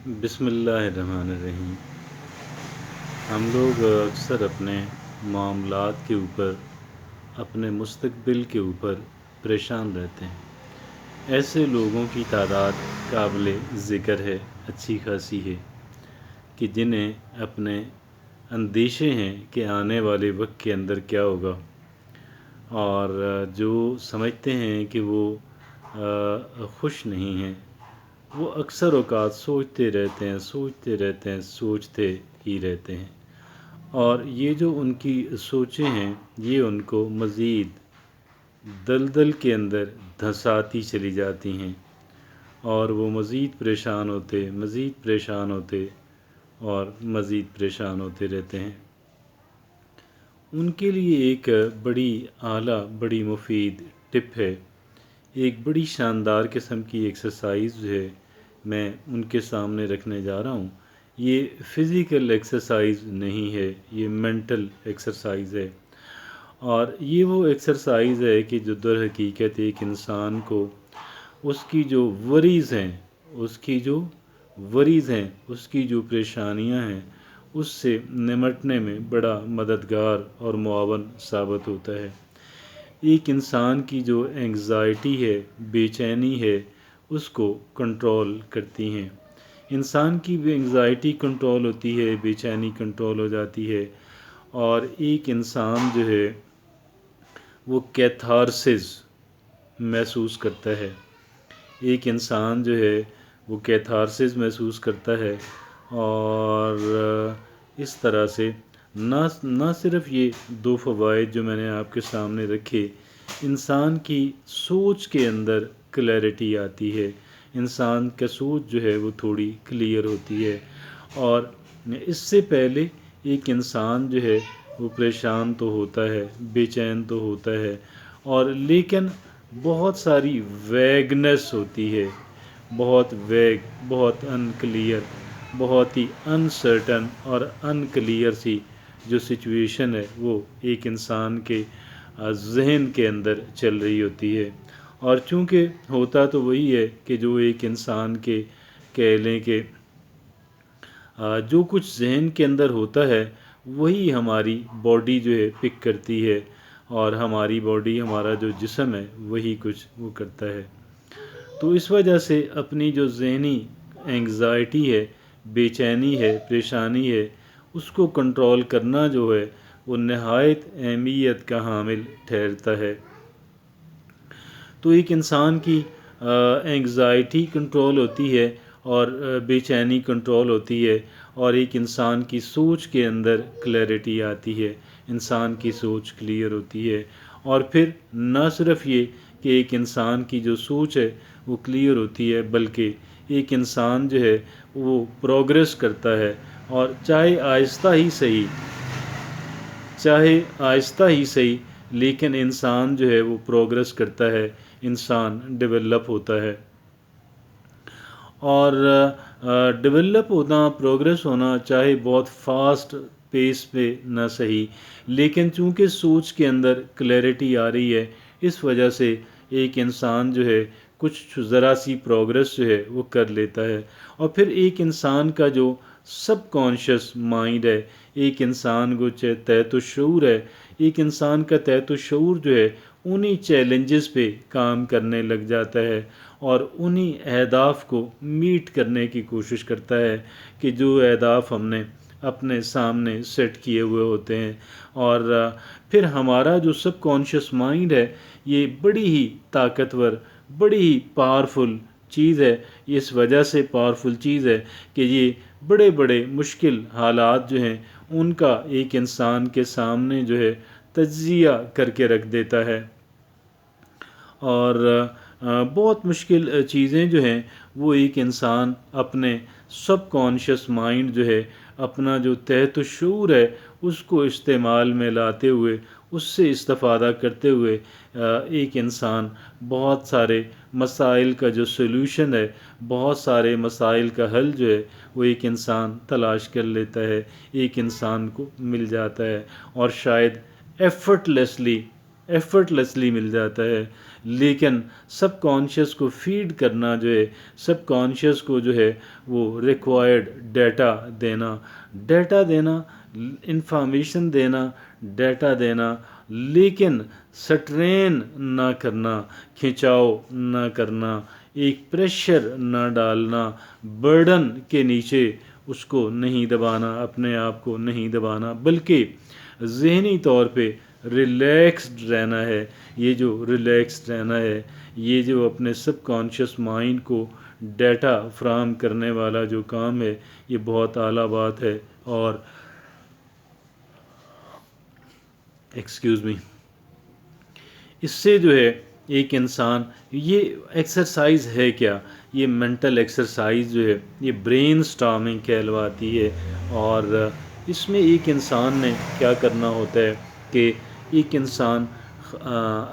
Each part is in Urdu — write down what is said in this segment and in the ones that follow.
بسم اللہ الرحمن الرحیم۔ ہم لوگ اکثر اپنے معاملات کے اوپر، اپنے مستقبل کے اوپر پریشان رہتے ہیں۔ ایسے لوگوں کی تعداد قابل ذکر ہے، اچھی خاصی ہے، کہ جنہیں اپنے اندیشے ہیں کہ آنے والے وقت کے اندر کیا ہوگا، اور جو سمجھتے ہیں کہ وہ خوش نہیں ہیں، وہ اکثر اوقات سوچتے رہتے ہیں، سوچتے ہی رہتے ہیں، اور یہ جو ان کی سوچیں ہیں یہ ان کو مزید دلدل کے اندر دھنساتی چلی جاتی ہیں، اور وہ مزید پریشان ہوتے اور مزید پریشان ہوتے رہتے ہیں۔ ان کے لیے ایک بڑی اعلیٰ، بڑی مفید ٹپ ہے، ایک بڑی شاندار قسم کی ایکسرسائز ہے، میں ان کے سامنے رکھنے جا رہا ہوں۔ یہ فزیکل ایکسرسائز نہیں ہے، یہ مینٹل ایکسرسائز ہے، اور یہ وہ ایکسرسائز ہے کہ جو در حقیقت ایک انسان کو اس کی جو ورریز ہیں، اس کی جو پریشانیاں ہیں، اس سے نمٹنے میں بڑا مددگار اور معاون ثابت ہوتا ہے۔ ایک انسان کی جو انگزائٹی ہے، بے چینی ہے، اس کو کنٹرول کرتی ہیں۔ انسان کی بھی انگزائٹی کنٹرول ہوتی ہے، بے چینی کنٹرول ہو جاتی ہے، اور ایک انسان جو ہے وہ کیتھارسس محسوس کرتا ہے۔ ایک انسان جو ہے وہ کیتھارسس محسوس کرتا ہے، اور اس طرح سے نہ صرف یہ دو فوائد جو میں نے آپ کے سامنے رکھے، انسان کی سوچ کے اندر کلیئرٹی آتی ہے، انسان کا سوچ جو ہے وہ تھوڑی کلیئر ہوتی ہے، اور اس سے پہلے ایک انسان جو ہے وہ پریشان تو ہوتا ہے، بے چین تو ہوتا ہے، اور لیکن بہت ساری ویگنس ہوتی ہے، بہت ویگ، بہت ان کلیئر، بہت ہی انسرٹن اور ان کلیئر سی جو سچویشن ہے وہ ایک انسان کے ذہن کے اندر چل رہی ہوتی ہے۔ اور چونکہ ہوتا تو وہی ہے کہ جو ایک انسان کے کہہ لیں کہ جو کچھ ذہن کے اندر ہوتا ہے وہی ہماری باڈی جو ہے پک کرتی ہے، اور ہماری باڈی، ہمارا جو جسم ہے وہی کچھ وہ کرتا ہے۔ تو اس وجہ سے اپنی جو ذہنی انگزائٹی ہے، بے چینی ہے، پریشانی ہے، اس کو کنٹرول کرنا جو ہے وہ نہایت اہمیت کا حامل ٹھہرتا ہے۔ تو ایک انسان کی انگزائٹی کنٹرول ہوتی ہے، اور بے چینی کنٹرول ہوتی ہے، اور ایک انسان کی سوچ کے اندر کلیئرٹی آتی ہے، انسان کی سوچ کلیئر ہوتی ہے، اور پھر نہ صرف یہ کہ ایک انسان کی جو سوچ ہے وہ کلیئر ہوتی ہے، بلکہ ایک انسان جو ہے وہ پروگریس کرتا ہے، اور چاہے آہستہ ہی صحیح، لیکن انسان جو ہے وہ پروگریس کرتا ہے، انسان ڈیولپ ہوتا ہے، اور ڈیولپ ہونا، پروگریس ہونا، چاہے بہت فاسٹ پیس پہ نہ صحیح، لیکن چونکہ سوچ کے اندر کلیئرٹی آ رہی ہے، اس وجہ سے ایک انسان جو ہے کچھ ذرا سی پروگریس جو ہے وہ کر لیتا ہے، اور پھر ایک انسان کا جو سب کانشیس مائنڈ ہے، ایک انسان کو تحت الشعور ہے، ایک انسان کا تحت الشعور جو ہے انہی چیلنجز پہ کام کرنے لگ جاتا ہے، اور انہی اہداف کو میٹ کرنے کی کوشش کرتا ہے کہ جو اہداف ہم نے اپنے سامنے سیٹ کیے ہوئے ہوتے ہیں۔ اور پھر ہمارا جو سب کانشیس مائنڈ ہے یہ بڑی ہی طاقتور، بڑی ہی پاورفل چیز ہے، اس وجہ سے پاورفل چیز ہے کہ یہ بڑے بڑے مشکل حالات جو ہیں ان کا ایک انسان کے سامنے جو ہے تجزیہ کر کے رکھ دیتا ہے، اور بہت مشکل چیزیں جو ہیں وہ ایک انسان اپنے سب کانشیس مائنڈ جو ہے، اپنا جو تحت الشعور ہے، اس کو استعمال میں لاتے ہوئے، اس سے استفادہ کرتے ہوئے ایک انسان بہت سارے مسائل کا جو سلوشن ہے، بہت سارے مسائل کا حل جو ہے وہ ایک انسان تلاش کر لیتا ہے، ایک انسان کو مل جاتا ہے، اور شاید ایفرٹ لیسلی ایفرٹلیسلی مل جاتا ہے، لیکن سب کانشیس کو فیڈ کرنا جو ہے، سب کانشیس کو جو ہے وہ ریکوائرڈ ڈیٹا دینا، انفارمیشن دینا، ڈیٹا دینا، لیکن سٹرین نہ کرنا، کھنچاؤ نہ کرنا، ایک پریشر نہ ڈالنا، برڈن کے نیچے اس کو نہیں دبانا، اپنے آپ کو نہیں دبانا، بلکہ ذہنی طور پہ ریلیکسڈ رہنا ہے۔ یہ جو ریلیکسڈ رہنا ہے، یہ جو اپنے سب کانشیس مائنڈ کو ڈیٹا فراہم کرنے والا جو کام ہے، یہ بہت اعلیٰ بات ہے۔ اور ایکسکیوز می، اس سے جو ہے ایک انسان، یہ ایکسرسائز ہے کیا؟ یہ مینٹل ایکسرسائز جو ہے یہ برین سٹارمنگ کہلواتی ہے، اور اس میں ایک انسان نے کیا کرنا ہوتا ہے کہ ایک انسان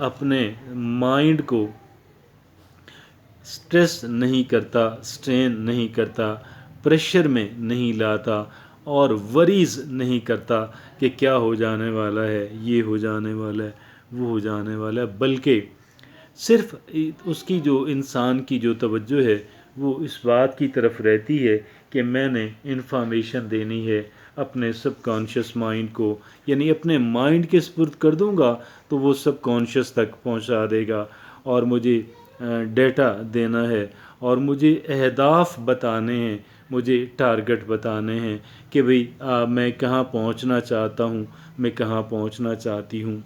اپنے مائنڈ کو سٹریس نہیں کرتا، سٹرین نہیں کرتا، پریشر میں نہیں لاتا، اور وریز نہیں کرتا کہ کیا ہو جانے والا ہے، یہ ہو جانے والا ہے، وہ ہو جانے والا ہے، بلکہ صرف اس کی جو انسان کی جو توجہ ہے وہ اس بات کی طرف رہتی ہے کہ میں نے انفارمیشن دینی ہے اپنے سب کانشیس مائنڈ کو، یعنی اپنے مائنڈ کے سپرد کر دوں گا تو وہ سب کانشیس تک پہنچا دے گا، اور مجھے ڈیٹا دینا ہے، اور مجھے اہداف بتانے ہیں، مجھے ٹارگٹ بتانے ہیں کہ بھئی میں کہاں پہنچنا چاہتا ہوں، میں کہاں پہنچنا چاہتی ہوں،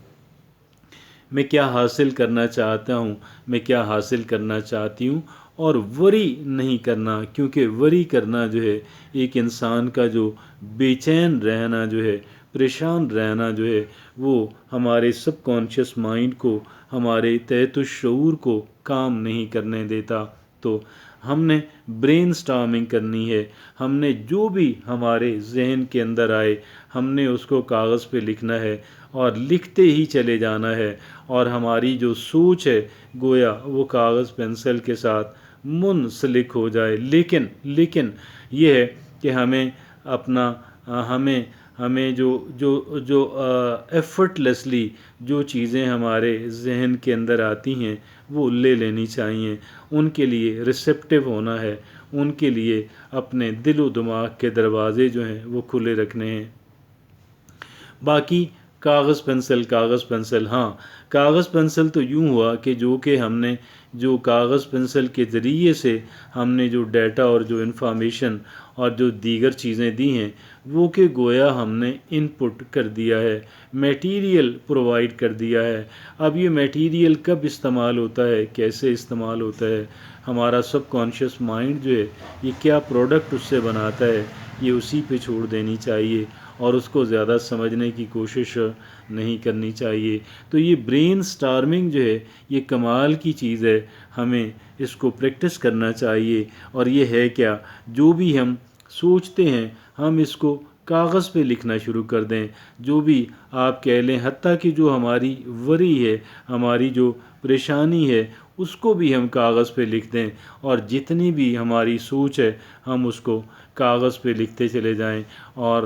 میں کیا حاصل کرنا چاہتا ہوں، میں کیا حاصل کرنا چاہتی ہوں، اور وری نہیں کرنا، کیونکہ وری کرنا جو ہے ایک انسان کا جو بے چین رہنا جو ہے، پریشان رہنا جو ہے، وہ ہمارے سب کانشیس مائنڈ کو، ہمارے تحت الشعور کو کام نہیں کرنے دیتا۔ تو ہم نے برین سٹارمنگ کرنی ہے، ہم نے جو بھی ہمارے ذہن کے اندر آئے ہم نے اس کو کاغذ پہ لکھنا ہے، اور لکھتے ہی چلے جانا ہے، اور ہماری جو سوچ ہے گویا وہ کاغذ پینسل کے ساتھ منسلک ہو جائے، لیکن یہ ہے کہ ہمیں اپنا ہمیں جو ایفرٹلیسلی جو چیزیں ہمارے ذہن کے اندر آتی ہیں وہ لے لینی چاہیے، ان کے لیے ریسیپٹیو ہونا ہے، ان کے لیے اپنے دل و دماغ کے دروازے جو ہیں وہ کھلے رکھنے ہیں۔ باقی کاغذ پنسل، ہاں کاغذ پنسل تو یوں ہوا کہ ہم نے جو کاغذ پنسل کے ذریعے سے ہم نے جو ڈیٹا اور جو انفارمیشن اور جو دیگر چیزیں دی ہیں وہ کہ گویا ہم نے ان پٹ کر دیا ہے، میٹیریل پرووائڈ کر دیا ہے۔ اب یہ میٹیریل کب استعمال ہوتا ہے، کیسے استعمال ہوتا ہے، ہمارا سب کانشیس مائنڈ جو ہے یہ کیا پروڈکٹ اس سے بناتا ہے، یہ اسی پہ چھوڑ دینی چاہیے، اور اس کو زیادہ سمجھنے کی کوشش نہیں کرنی چاہیے۔ تو یہ برین سٹارمنگ جو ہے یہ کمال کی چیز ہے، ہمیں اس کو پریکٹس کرنا چاہیے، اور یہ ہے کیا، جو بھی ہم سوچتے ہیں ہم اس کو کاغذ پہ لکھنا شروع کر دیں، جو بھی آپ کہہ لیں، حتیٰ کہ جو ہماری وری ہے، ہماری جو پریشانی ہے اس کو بھی ہم کاغذ پہ لکھ دیں، اور جتنی بھی ہماری سوچ ہے ہم اس کو کاغذ پہ لکھتے چلے جائیں، اور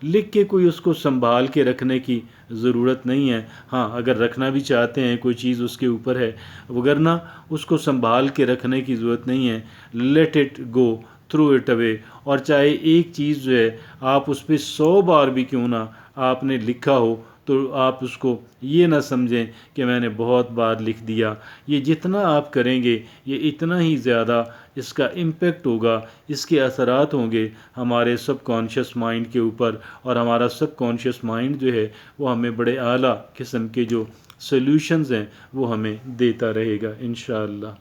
لکھ کے کوئی اس کو سنبھال کے رکھنے کی ضرورت نہیں ہے۔ ہاں اگر رکھنا بھی چاہتے ہیں کوئی چیز اس کے اوپر ہے، وگرنہ اس کو سنبھال کے رکھنے کی ضرورت نہیں ہے، late it go, through it away. اور چاہے ایک چیز جو ہے آپ اس پہ 100 بار بھی کیوں نہ آپ نے لکھا ہو تو آپ اس کو یہ نہ سمجھیں کہ میں نے بہت بار لکھ دیا، یہ جتنا آپ کریں گے یہ اتنا ہی زیادہ اس کا امپیکٹ ہوگا، اس کے اثرات ہوں گے ہمارے سب کانشیس مائنڈ کے اوپر، اور ہمارا سب کانشیس مائنڈ جو ہے وہ ہمیں بڑے اعلیٰ قسم کے جو سولوشنز ہیں وہ ہمیں دیتا رہے گا انشاءاللہ۔